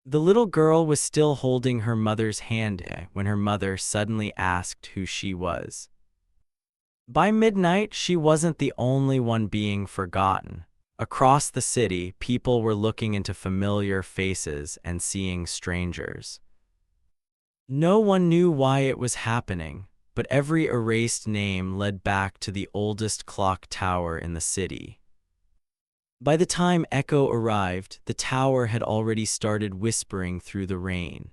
The little girl was still holding her mother's hand when her mother suddenly asked who she was. By midnight, she wasn't the only one being forgotten. Across the city, people were looking into familiar faces and seeing strangers. No one knew why it was happening, but every erased name led back to the oldest clock tower in the city. By the time Echo arrived, the tower had already started whispering through the rain.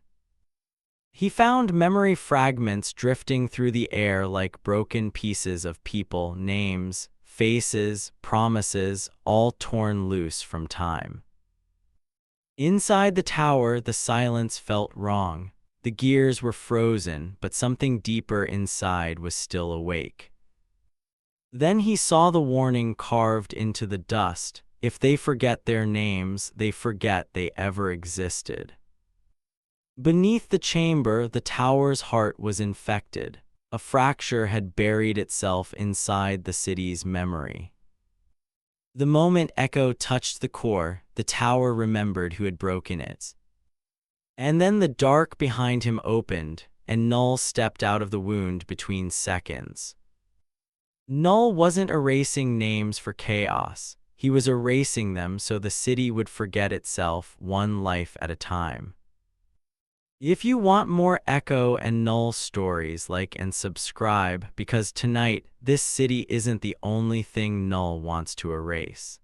He found memory fragments drifting through the air like broken pieces of people, names, faces, promises, all torn loose from time. Inside the tower, the silence felt wrong. The gears were frozen, but something deeper inside was still awake. Then he saw the warning carved into the dust: if they forget their names, they forget they ever existed. Beneath the chamber, the tower's heart was infected. A fracture had buried itself inside the city's memory. The moment Echo touched the core, the tower remembered who had broken it. And then the dark behind him opened, and Null stepped out of the wound between seconds. Null wasn't erasing names for chaos. He was erasing them so the city would forget itself, one life at a time. If you want more Echo and Null stories, like and subscribe, because tonight, this city isn't the only thing Null wants to erase.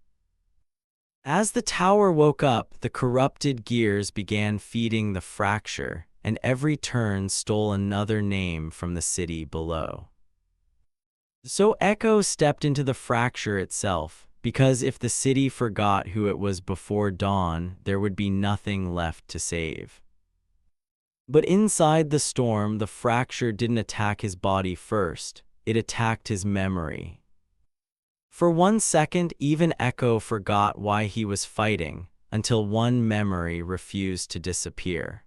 As the tower woke up, the corrupted gears began feeding the fracture, and every turn stole another name from the city below. So Echo stepped into the fracture itself, because if the city forgot who it was before dawn, there would be nothing left to save. But inside the storm, the fracture didn't attack his body first, it attacked his memory. For 1 second, even Echo forgot why he was fighting, until one memory refused to disappear.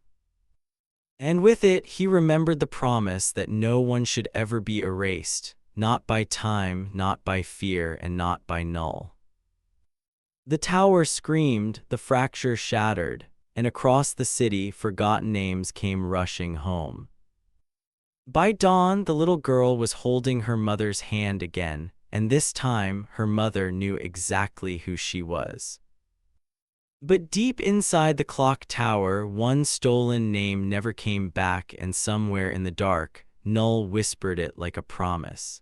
And with it, he remembered the promise that no one should ever be erased, not by time, not by fear, and not by Null. The tower screamed, the fracture shattered, and across the city, forgotten names came rushing home. By dawn, the little girl was holding her mother's hand again, and this time, her mother knew exactly who she was. But deep inside the clock tower, one stolen name never came back, and somewhere in the dark, Null whispered it like a promise.